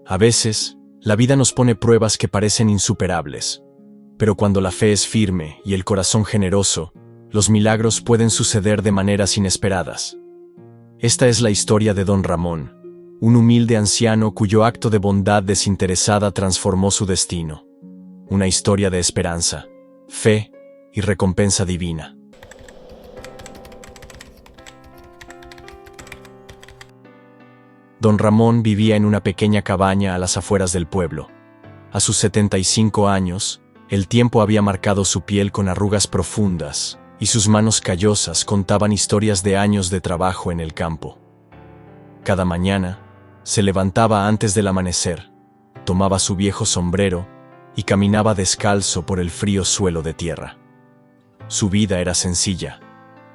A veces, la vida nos pone pruebas que parecen insuperables, pero cuando la fe es firme y el corazón generoso, los milagros pueden suceder de maneras inesperadas. Esta es la historia de Don Ramón, un humilde anciano cuyo acto de bondad desinteresada transformó su destino. Una historia de esperanza, fe y recompensa divina. Don Ramón vivía en una pequeña cabaña a las afueras del pueblo. A sus 75 años, el tiempo había marcado su piel con arrugas profundas, y sus manos callosas contaban historias de años de trabajo en el campo. Cada mañana, se levantaba antes del amanecer, tomaba su viejo sombrero y caminaba descalzo por el frío suelo de tierra. Su vida era sencilla.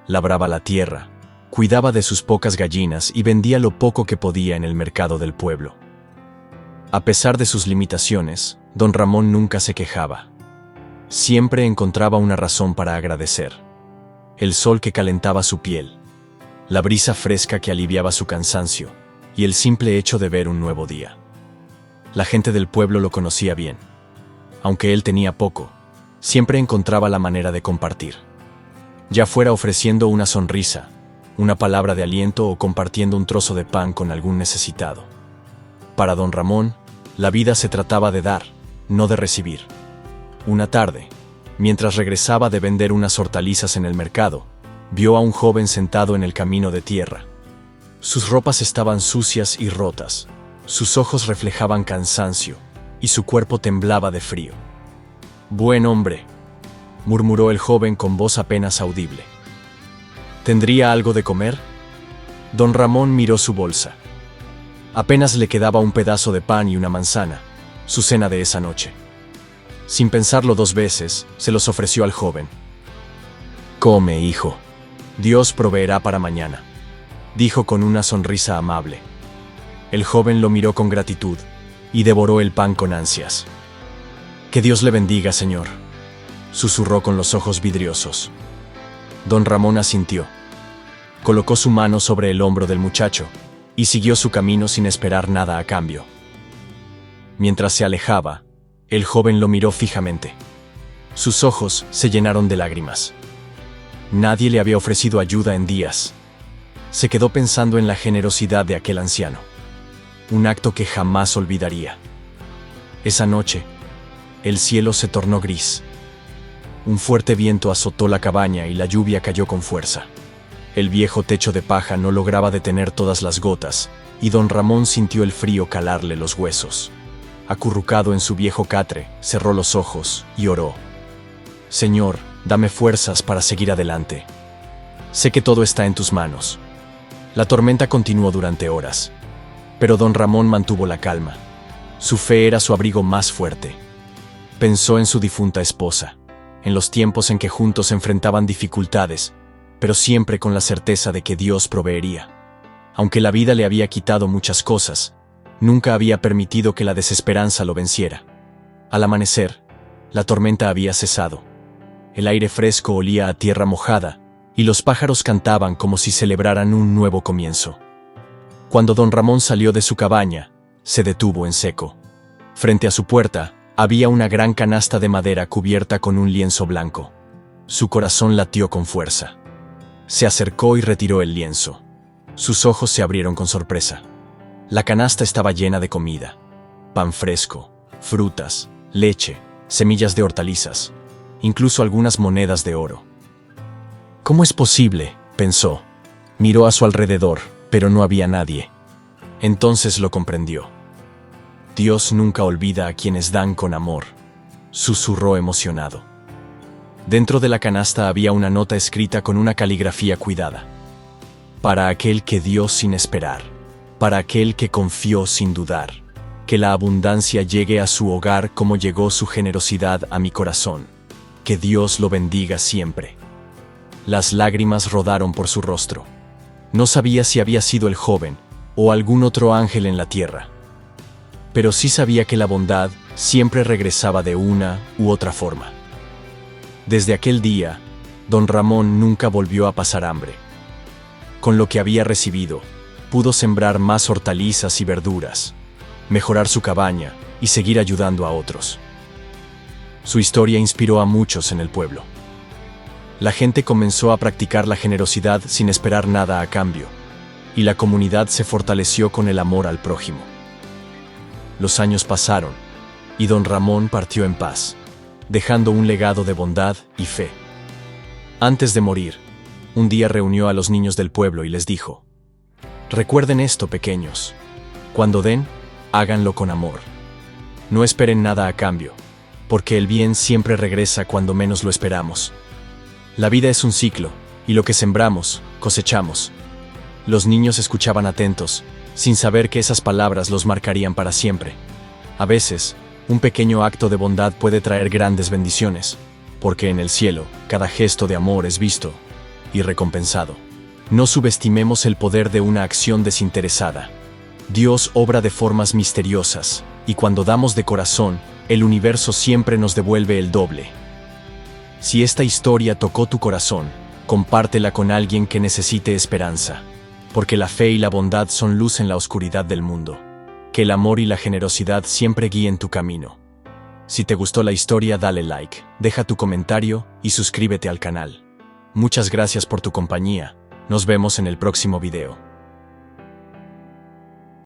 Labraba la tierra, cuidaba de sus pocas gallinas y vendía lo poco que podía en el mercado del pueblo. A pesar de sus limitaciones, Don Ramón nunca se quejaba. Siempre encontraba una razón para agradecer. El sol que calentaba su piel, la brisa fresca que aliviaba su cansancio y el simple hecho de ver un nuevo día. La gente del pueblo lo conocía bien. Aunque él tenía poco, siempre encontraba la manera de compartir. Ya fuera ofreciendo una sonrisa, una palabra de aliento o compartiendo un trozo de pan con algún necesitado. Para Don Ramón, la vida se trataba de dar, no de recibir. Una tarde, mientras regresaba de vender unas hortalizas en el mercado, vio a un joven sentado en el camino de tierra. Sus ropas estaban sucias y rotas, sus ojos reflejaban cansancio, y su cuerpo temblaba de frío. «Buen hombre», murmuró el joven con voz apenas audible. «¿Tendría algo de comer?» Don Ramón miró su bolsa. Apenas le quedaba un pedazo de pan y una manzana, su cena de esa noche. Sin pensarlo 2 veces, se los ofreció al joven. «Come, hijo. Dios proveerá para mañana», dijo con una sonrisa amable. El joven lo miró con gratitud y devoró el pan con ansias. «Que Dios le bendiga, señor», susurró con los ojos vidriosos. Don Ramón asintió. Colocó su mano sobre el hombro del muchacho y siguió su camino sin esperar nada a cambio. Mientras se alejaba, el joven lo miró fijamente. Sus ojos se llenaron de lágrimas. Nadie le había ofrecido ayuda en días. Se quedó pensando en la generosidad de aquel anciano. Un acto que jamás olvidaría. Esa noche, el cielo se tornó gris. Un fuerte viento azotó la cabaña y la lluvia cayó con fuerza. El viejo techo de paja no lograba detener todas las gotas, y Don Ramón sintió el frío calarle los huesos. Acurrucado en su viejo catre, cerró los ojos y oró. «Señor, dame fuerzas para seguir adelante. Sé que todo está en tus manos». La tormenta continuó durante horas, pero Don Ramón mantuvo la calma. Su fe era su abrigo más fuerte. Pensó en su difunta esposa, en los tiempos en que juntos enfrentaban dificultades, pero siempre con la certeza de que Dios proveería. Aunque la vida le había quitado muchas cosas, nunca había permitido que la desesperanza lo venciera. Al amanecer, la tormenta había cesado. El aire fresco olía a tierra mojada, y los pájaros cantaban como si celebraran un nuevo comienzo. Cuando Don Ramón salió de su cabaña, se detuvo en seco. Frente a su puerta, había una gran canasta de madera cubierta con un lienzo blanco. Su corazón latió con fuerza. Se acercó y retiró el lienzo. Sus ojos se abrieron con sorpresa. La canasta estaba llena de comida. Pan fresco, frutas, leche, semillas de hortalizas, incluso algunas monedas de oro. «¿Cómo es posible?», pensó. Miró a su alrededor, pero no había nadie. Entonces lo comprendió. «Dios nunca olvida a quienes dan con amor», susurró emocionado. Dentro de la canasta había una nota escrita con una caligrafía cuidada. «Para aquel que dio sin esperar, para aquel que confió sin dudar, que la abundancia llegue a su hogar como llegó su generosidad a mi corazón. Que Dios lo bendiga siempre». Las lágrimas rodaron por su rostro. No sabía si había sido el joven o algún otro ángel en la tierra. Pero sí sabía que la bondad siempre regresaba de una u otra forma. Desde aquel día, Don Ramón nunca volvió a pasar hambre. Con lo que había recibido, pudo sembrar más hortalizas y verduras, mejorar su cabaña y seguir ayudando a otros. Su historia inspiró a muchos en el pueblo. La gente comenzó a practicar la generosidad sin esperar nada a cambio, y la comunidad se fortaleció con el amor al prójimo. Los años pasaron, y don Ramón partió en paz, dejando un legado de bondad y fe. Antes de morir, un día reunió a los niños del pueblo y les dijo: «Recuerden esto, pequeños. Cuando den, háganlo con amor. No esperen nada a cambio, porque el bien siempre regresa cuando menos lo esperamos. La vida es un ciclo, y lo que sembramos, cosechamos». Los niños escuchaban atentos, sin saber que esas palabras los marcarían para siempre. A veces, un pequeño acto de bondad puede traer grandes bendiciones, porque en el cielo, cada gesto de amor es visto y recompensado. No subestimemos el poder de una acción desinteresada. Dios obra de formas misteriosas, y cuando damos de corazón, el universo siempre nos devuelve el doble. Si esta historia tocó tu corazón, compártela con alguien que necesite esperanza, porque la fe y la bondad son luz en la oscuridad del mundo. Que el amor y la generosidad siempre guíen tu camino. Si te gustó la historia, dale like, deja tu comentario y suscríbete al canal. Muchas gracias por tu compañía. Nos vemos en el próximo video.